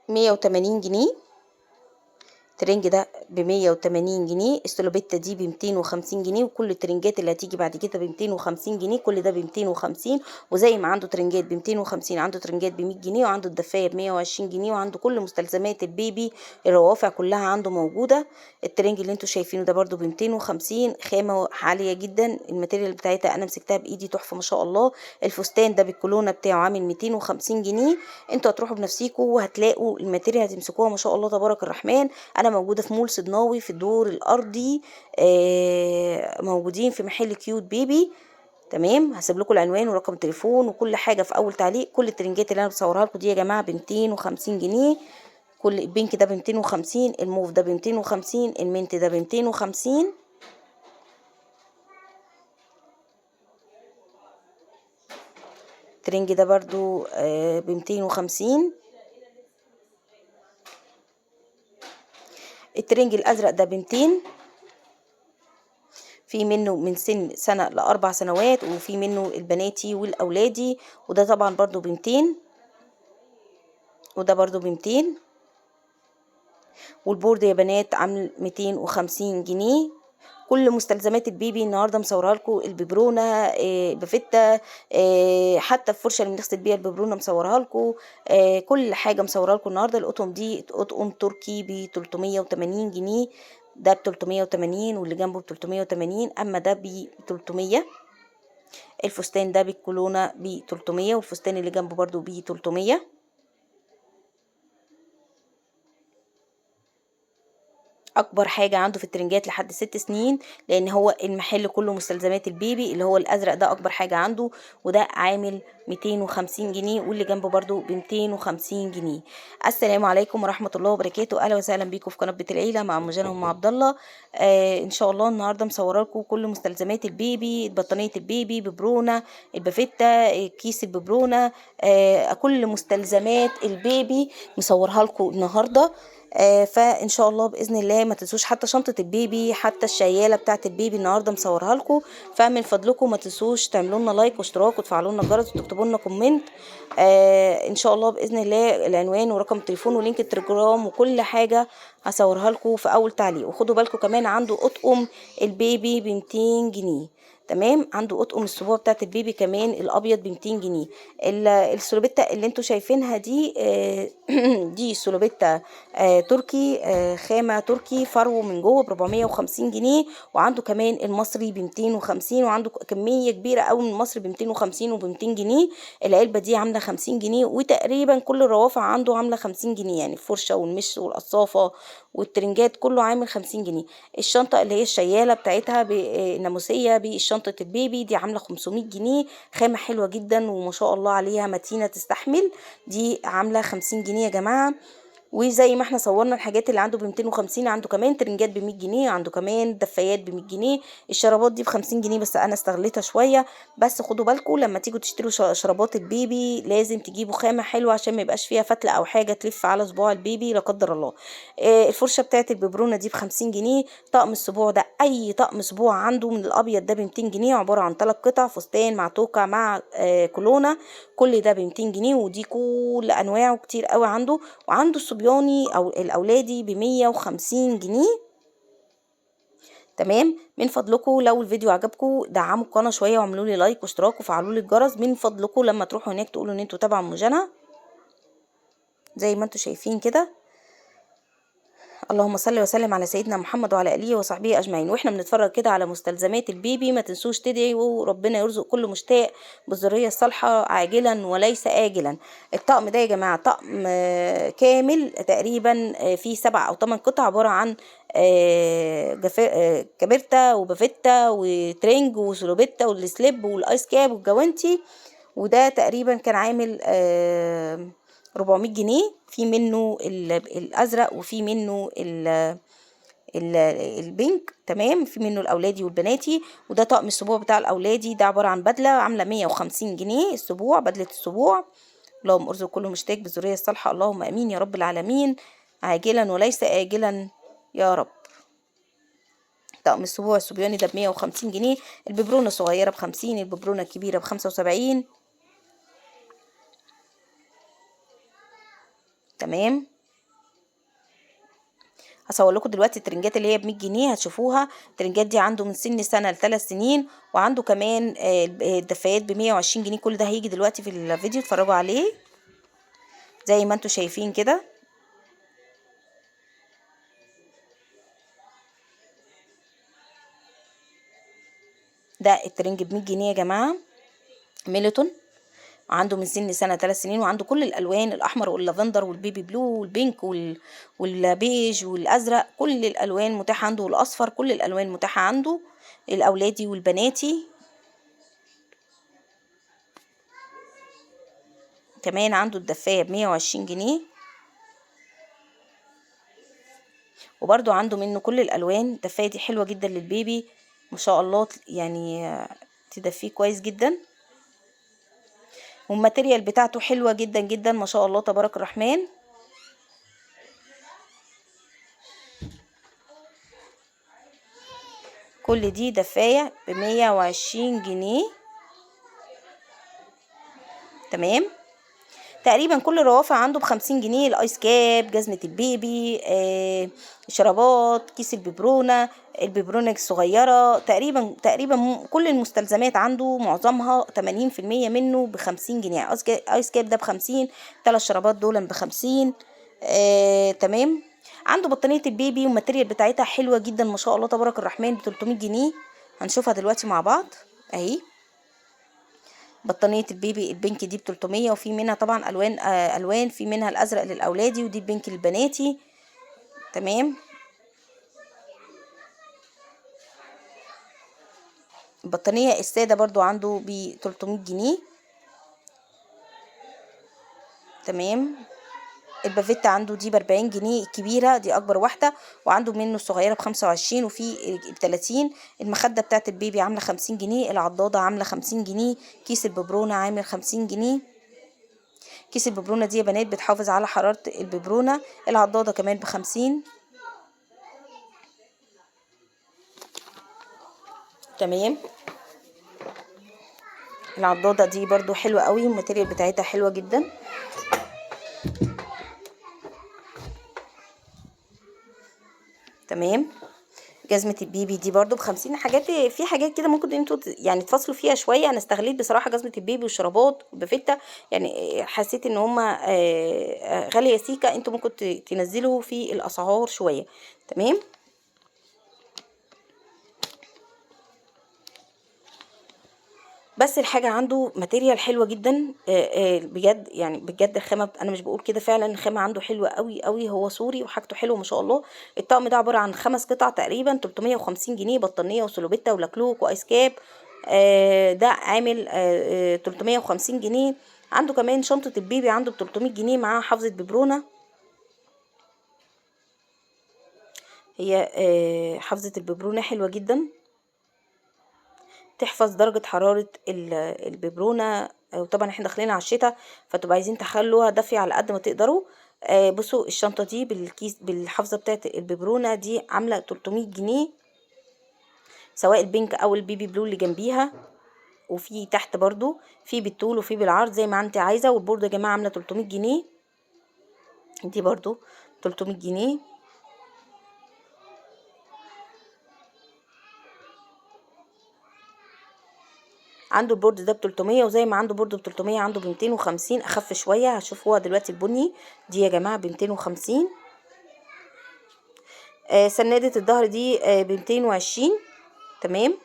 180 جنيه. الترنج ده ب180 جنيه، السلوبيتا دي ب250 جنيه، وكل الترنجات اللي هتيجي بعد كده ب250 جنيه، كل ده ب250. وزي ما عنده ترنجات ب250 عنده ترنجات ب100 جنيه، وعنده الدفاية ب120 جنيه، وعنده كل مستلزمات البيبي، الروافع كلها عنده موجودة. الترنج اللي انتوا شايفينه ده برده ب250، خامة عالية جدا، الماتيريال بتاعتها انا مسكتها بايدي تحفة ما شاء الله. الفستان ده بالكولونة بتاعه عامل 250 جنيه. انتوا هتروحوا بنفسيكوا وهتلاقوا الماتيريال هتمسكوها ما شاء الله تبارك الرحمن. انا موجوده في مول صدناوي في الدور الارضي، موجودين في محل كيوت بيبي. تمام، هسيب لكم العنوان ورقم التليفون وكل حاجه في اول تعليق. كل الترنجات اللي انا بصورها لكم دي يا جماعه ب 250 جنيه. كل البينك ده ب 250، الموف ده ب 250، المنت ده ب 250. الترنج ده برضو ب 250. الترنج الازرق ده ب 200. في منه من سنة ل4 سنوات، وفي منه البناتي والأولادي، وده طبعا برضو ب200، وده برضو ب200. والبورد يا بنات عامل 250 جنيه. كل مستلزمات البيبي النهارده مصورها لكم، الببرونه بفته، حتى الفرشه اللي بنغسل بيها الببرونه مصورها لكم، كل حاجه مصورها لكم النهارده. القطن دي قطن تركي ب 380 جنيه، ده ب 380 واللي جنبه ب 380، اما ده ب 300. الفستان ده بالكولونة ب 300، والفستان اللي جنبه برضو ب 300. اكبر حاجه عنده في الترنجات لحد 6 سنين، لان هو المحل كله مستلزمات البيبي. اللي هو الازرق ده اكبر حاجه عنده، وده عامل 250 جنيه، واللي جنبه برضو ب 250 جنيه. السلام عليكم ورحمه الله وبركاته، اهلا وسهلا بيكم في قناه بيت العيله مع ام جنى وام عبد الله. ان شاء الله النهارده مصوره لكم كل مستلزمات البيبي، بطانيه البيبي، ببرونه، البافيتا، كيس الببرونه، كل مستلزمات البيبي مصورها لكم النهارده. فان شاء الله باذن الله ما تنسوش حتى شنطه البيبي، حتى الشياله بتاعه البيبي النهارده مصورها لكم. فمن فضلكم ما تنسوش تعملوا لنا لايك واشتراك وتفعلوا لنا الجرس وتكتبوا لنا كومنت. ان شاء الله باذن الله العنوان ورقم التليفون ولينك التليجرام وكل حاجه هصورها لكم في اول تعليق. وخدوا بالكم كمان عنده اطقم البيبي ب 200 جنيه. تمام، عنده اطقم السبوع بتاعت البيبي كمان الابيض ب 200 جنيه. السلوبيتا اللي انتوا شايفينها دي دي سلوبيتا تركي، خامة تركي، فرو من جوه ب 450 جنيه. وعنده كمان المصري ب 250، وعنده كمية كبيرة قوي من المصري ب 250 وب 200 جنيه. العلبة دي عاملة 50 جنيه، وتقريبا كل الروافع عنده عاملة 50 جنيه، يعني الفرشة والمش والقصافة والترنجات كله عامل 50 جنيه. الشنطة اللي هي الشيالة بتاعتها ناموسية بشنطة البيبي دي عاملة 500 جنيه، خامة حلوة جدا وما شاء الله عليها متينة تستحمل. دي عاملة 50 جنيه يا جماعة. وزي ما احنا صورنا الحاجات اللي عنده ب 250، عنده كمان ترنجات ب 100 جنيه، عنده كمان دفايات ب 100 جنيه. الشرابات دي ب 50 جنيه، بس انا استغليتها شويه. بس خدوا بالكم لما تيجوا تشتروا شرابات البيبي لازم تجيبوا خامه حلوه عشان ما يبقاش فيها فتله او حاجه تلف على صباع البيبي لا قدر الله. الفرشه بتاعت الببرونه دي ب 50 جنيه. طقم السبوع ده اي طقم سبوع عنده من الابيض ده ب 200 جنيه، عباره عن 3 قطع، فستان مع توكه مع كولونه، كل ده ب 200 جنيه. ودي كل انواعه كتير قوي عنده. وعنده الصبياني او الاولادي ب 150 جنيه. تمام، من فضلكم لو الفيديو عجبكم دعموا القناه شويه واعملوا لي لايك واشتراك وفعلوا لي الجرس. من فضلكم لما تروحوا هناك تقولوا ان انتوا تابعوا ام جنى زي ما انتوا شايفين كده. اللهم صل وسلم على سيدنا محمد وعلى اله وصحبه اجمعين. واحنا بنتفرج كده على مستلزمات البيبي ما تنسوش تدعوا ربنا يرزق كل مشتاق بالذريه الصالحه عاجلا وليس اجلا. الطقم ده يا جماعه طقم كامل تقريبا، فيه 7 أو 8 قطع، عباره عن كابرتا وبافيتا وترنج وسلوبيتا والسليب والايس كاب والجوانتي. وده تقريبا كان عامل 400 جنيه. في منه الازرق وفي منه البينك. تمام، في منه الاولادي والبناتي. وده طقم السبوع بتاع الاولادي، ده عباره عن بدله عامله 150 جنيه السبوع، بدله السبوع. اللهم ارزق كل مشتاق بالذريه الصالحه، اللهم امين يا رب العالمين، عاجلا وليس اجلا يا رب. طقم السبوع الصبياني ده ب 150 جنيه. الببرونه الصغيره ب50، الببرونه الكبيره ب75. تمام، هصور لكم دلوقتي الترنجات اللي هي ب100 جنيه هتشوفوها. الترنجات دي عنده من سن سنه ل3 سنين، وعنده كمان الدفايات ب120 جنيه. كل ده هيجي دلوقتي في الفيديو، اتفرجوا عليه زي ما انتوا شايفين كده. ده الترنج ب100 جنيه يا جماعه، ميلتون. عنده من سن سنة 3 سنين، وعنده كل الألوان، الأحمر واللافندر والبيبي بلو والبينك والبيج والأزرق، كل الألوان متاحة عنده، والأصفر، كل الألوان متاحة عنده، الأولادي والبناتي. كمان عنده الدفاية ب120 جنيه، وبرده عنده منه كل الألوان. الدفاية دي حلوة جدا للبيبي ما شاء الله، يعني تدفيه كويس جدا، والماتيريال بتاعته حلوة جدا جدا ما شاء الله تبارك الرحمن. كل دي دفاية ب120 جنيه. تمام. تقريبا كل الروافع عنده ب50 جنيه. الايس كاب، جزمة البيبي، شرابات، كيس الببرونة، الببرونة الصغيرة، تقريبا كل المستلزمات عنده معظمها 80% منه ب50 جنيه. ايس كاب ده ب50، 3 شرابات دول ب50. تمام. عنده بطانية البيبي والماتيريال بتاعتها حلوة جدا ما شاء الله تبارك الرحمن ب300 جنيه. هنشوفها دلوقتي مع بعض اهي. بطانية البيبي البنك دي ب300، وفي منها طبعا الوان، في منها الازرق للاولادي، ودي البنك للبناتي. تمام. البطانية السادة برضو عنده ب300 جنيه. تمام. البافيتا عنده دي ب40 جنيه، الكبيرة دي اكبر واحدة، وعنده منه الصغيرة ب25، وفي ب30. المخدة بتاعت البيبي عاملة 50 جنيه، العضادة عاملة 50 جنيه، كيس الببرونة عامل 50 جنيه. كيس الببرونة دي يا بنات بتحافظ على حرارة الببرونة. العضادة كمان ب50. تمام. العضادة دي برضو حلوة قوي، الماتيريال بتاعتها حلوة جدا. تمام. جزمة البيبي دي برضو ب50. في حاجات كده ممكن انتوا يعني تفصلوا فيها شوية. انا استغليت بصراحة جزمة البيبي والشرابات والبافيتا، يعني حسيت ان هما غالية سيكا، انتوا ممكن تنزلوا في الاسعار شوية. تمام. بس الحاجة عنده ماتيريال حلوة جدا بجد، يعني بجد الخامة، انا مش بقول كده، فعلا الخامة عنده حلوة قوي قوي، هو سوري وحاجته حلوة ما شاء الله. الطقم ده عبارة عن 5 قطع تقريبا، 350 جنيه، بطانية وسلوبيتا ولاكلوك وايس كاب. ده عامل 350 جنيه. عنده كمان شنطة البيبي عنده ب300 جنيه، معاها حافظة ببرونة. هي حافظة الببرونة حلوة جدا، تحفظ درجة حرارة الببرونة. وطبعا احنا داخلين على الشتاء، فتبقى عايزين تخلوها دافية على قد ما تقدروا. بصوا الشنطة دي بالكيس بالحافظة بتاعت الببرونة دي عاملة 300 جنيه، سواء البينك او البيبي بلو اللي جنبيها. وفي تحت برضو في بالطول وفي بالعرض زي ما انت عايزة. والبوردة يا جماعة عاملة 300 جنيه، دي برضو 300 جنيه. عنده البورد ده ب300، وزي ما عنده بورد ب300 عنده ب250، اخف شويه. هشوفوها دلوقتي البني دي يا جماعه ب250. سناده الظهر دي ب220. تمام.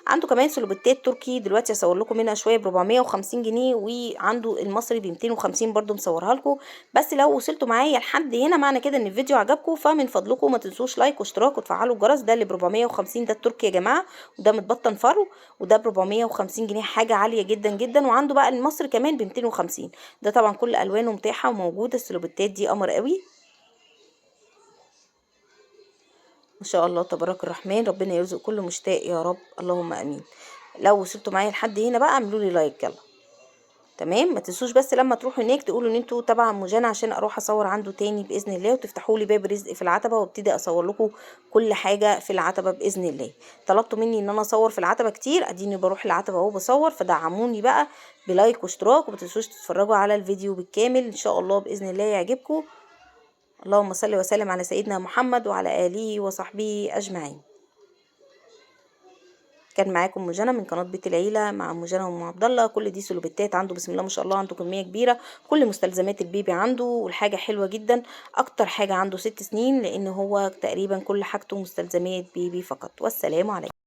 عنده كمان سلوبتات تركي دلوقتي هصور لكم منها شويه ب450 جنيه، وعنده المصري ب250 برضو مصورها لكم. بس لو وصلتوا معايا لحد هنا معنى كده ان الفيديو عجبكم، فمن فضلكم ما تنسوش لايك واشتراك وتفعلوا الجرس. ده اللي ب450، ده التركي يا جماعه، وده متبطن فرو، وده ب450 جنيه، حاجه عاليه جدا جدا. وعنده بقى المصري كمان ب250. ده طبعا كل الوانه متاحه وموجوده. السلوبتات دي قمر قوي ما شاء الله تبارك الرحمن. ربنا يرزق كل مشتاق يا رب، اللهم امين. لو وصلتوا معايا لحد هنا بقى اعملوا لي لايك يلا. تمام. ما تنسوش بس لما تروحوا هناك تقولوا ان انتوا تبع مجانا، عشان اروح اصور عنده تاني باذن الله، وتفتحوا لي باب رزق في العتبه، وابتدي اصور لكم كل حاجه في العتبه باذن الله. طلبتوا مني ان انا اصور في العتبه كتير، اديني بروح العتبه اهو بصور، فدعموني بقى بلايك واشتراك. وما تنسوش تتفرجوا على الفيديو بالكامل ان شاء الله باذن الله يعجبكم. اللهم صل وسلم على سيدنا محمد وعلى آله وصحبه أجمعين. كان معاكم مجنى من قناة بيت العيلة مع مجنى وأم عبد الله. كل دي سلوبتات عنده بسم الله ما شاء الله، عنده كمية كبيرة، كل مستلزمات البيبي عنده، والحاجة حلوة جدا. أكتر حاجة عنده 6 سنين، لأن هو تقريبا كل حاجته مستلزمات بيبي فقط. والسلام عليكم.